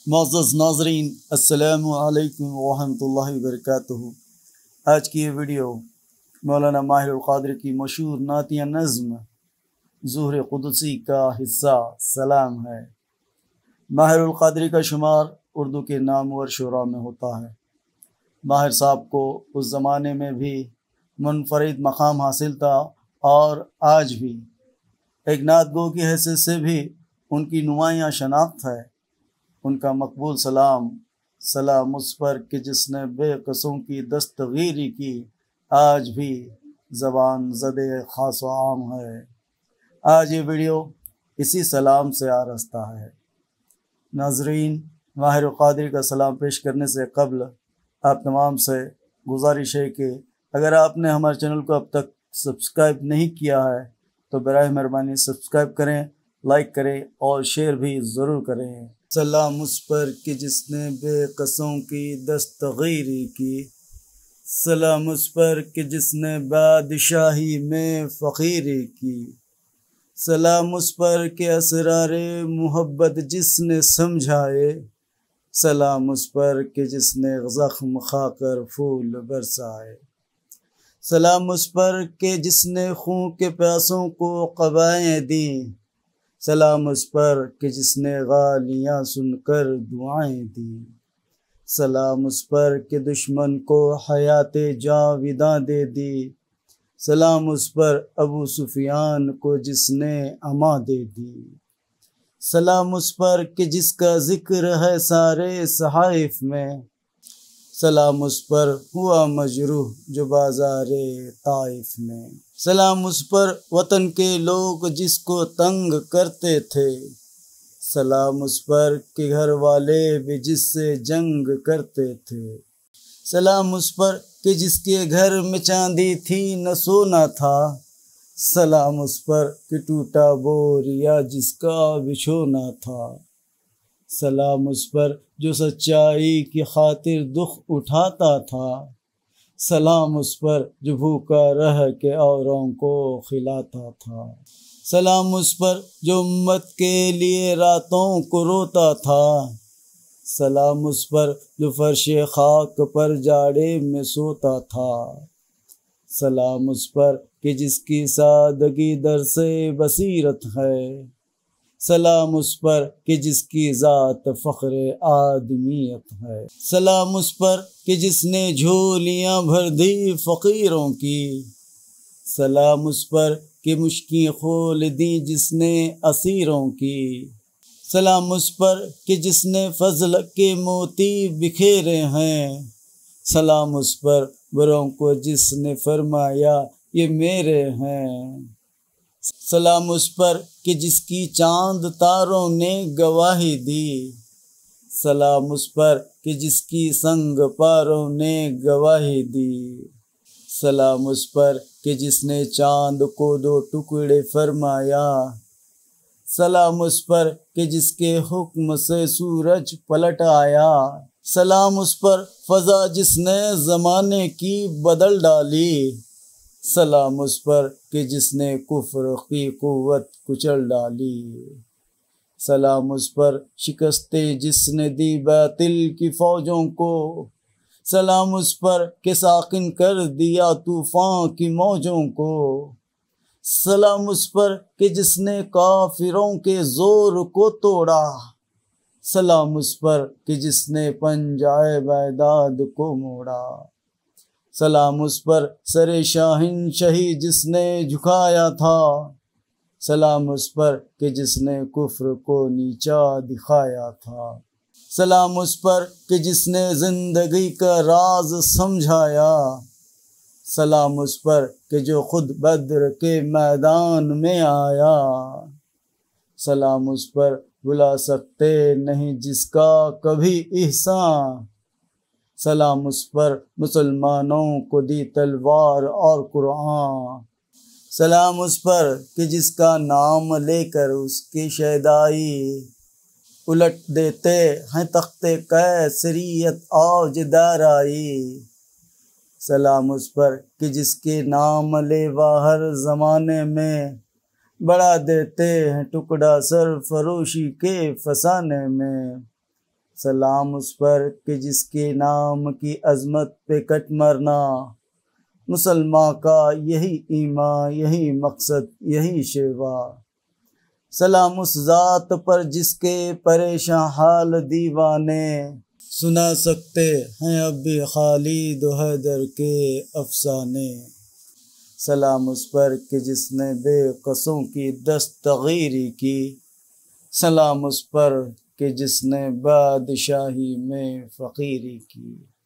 معزز ناظرین، السلام علیکم ورحمۃ اللہ وبرکاتہ۔ آج کی یہ ویڈیو مولانا ماہر القادری کی مشہور نعتیہ نظم ظہر قدسی کا حصہ سلام ہے۔ ماہر القادری کا شمار اردو کے نامور شعراء میں ہوتا ہے۔ ماہر صاحب کو اس زمانے میں بھی منفرد مقام حاصل تھا اور آج بھی ایک نعت گو کی حیثیت سے بھی ان کی نمایاں شناخت ہے۔ ان کا مقبول سلام اس پر کہ جس نے بے قصوں کی دستگیری کی، آج بھی زبان زدے خاص و عام ہے۔ آج یہ ویڈیو اسی سلام سے آراستہ ہے۔ ناظرین، ماہر القادری کا سلام پیش کرنے سے قبل آپ تمام سے گزارش ہے کہ اگر آپ نے ہمارے چینل کو اب تک سبسکرائب نہیں کیا ہے تو براہ مہربانی سبسکرائب کریں، لائک کریں اور شیئر بھی ضرور کریں۔ سلام اس پر کہ جس نے بے قصوں کی دستگیری کی، سلام اس پر کہ جس نے بادشاہی میں فقیری کی، سلام اس پر کہ اسرار محبت جس نے سمجھائے، سلام اس پر کہ جس نے زخم کھا کر پھول برسائے، سلام اس پر کہ جس نے خون کے پیاسوں کو قبائیں دیں، سلام اس پر کہ جس نے غالیاں سن کر دعائیں دیں، سلام اس پر کہ دشمن کو حیات جاویداں دے دی، سلام اس پر ابو سفیان کو جس نے امان دے دی، سلام اس پر کہ جس کا ذکر ہے سارے صحائف میں، سلام اس پر ہوا مجروح جو بازار طائف میں، سلام اس پر وطن کے لوگ جس کو تنگ کرتے تھے، سلام اس پر کہ گھر والے بھی جس سے جنگ کرتے تھے، سلام اس پر کہ جس کے گھر میں چاندی تھی نہ سونا تھا، سلام اس پر کہ ٹوٹا بوریا جس کا بچھونا تھا، سلام اس پر جو سچائی کی خاطر دکھ اٹھاتا تھا، سلام اس پر جو بھوکا رہ کے اوروں کو کھلاتا تھا، سلام اس پر جو امت کے لیے راتوں کو روتا تھا، سلام اس پر جو فرش خاک پر جاڑے میں سوتا تھا، سلام اس پر کہ جس کی سادگی در سے بصیرت ہے، سلام اس پر کہ جس کی ذات فخر آدمیت ہے، سلام اس پر کہ جس نے جھولیاں بھر دی فقیروں کی، سلام اس پر کہ مشکیں کھول دی جس نے اسیروں کی، سلام اس پر کہ جس نے فضل کے موتی بکھیرے ہیں، سلام اس پر بروں کو جس نے فرمایا یہ میرے ہیں، سلام اس پر کہ جس کی چاند تاروں نے گواہی دی، سلام اس پر کہ جس کی سنگ پاروں نے گواہی دی، سلام اس پر کہ جس نے چاند کو دو ٹکڑے فرمایا، سلام اس پر کہ جس کے حکم سے سورج پلٹ آیا، سلام اس پر فضا جس نے زمانے کی بدل ڈالی، سلام اس پر کہ جس نے کفر کی قوت کچل ڈالی، سلام اس پر شکستیں جس نے دی باطل کی فوجوں کو، سلام اس پر کہ ساکن کر دیا طوفان کی موجوں کو، سلام اس پر کہ جس نے کافروں کے زور کو توڑا، سلام اس پر کہ جس نے پنجائے بیداد کو موڑا، سلام اس پر سر شاہن شہی جس نے جھکایا تھا، سلام اس پر کہ جس نے کفر کو نیچا دکھایا تھا، سلام اس پر کہ جس نے زندگی کا راز سمجھایا، سلام اس پر کہ جو خود بدر کے میدان میں آیا، سلام اس پر بلا سکتے نہیں جس کا کبھی احسان، سلام اس پر مسلمانوں کو دی تلوار اور قرآن، سلام اس پر کہ جس کا نام لے کر اس کی شیدائی الٹ دیتے ہیں تخت قیصریت اوج دارائی، سلام اس پر کہ جس کے نام لیوا ہر زمانے میں بڑھا دیتے ہیں ٹکڑا سر فروشی کے فسانے میں، سلام اس پر کہ جس کے نام کی عظمت پہ کٹ مرنا، مسلمان کا یہی ایمان، یہی مقصد، یہی شیوا۔ سلام اس ذات پر جس کے پریشان حال دیوانے سنا سکتے ہیں اب بھی خالد و حیدر کے افسانے۔ سلام اس پر کہ جس نے بے قصوں کی دستگیری کی، سلام اس پر کہ جس نے بادشاہی میں فقیری کی۔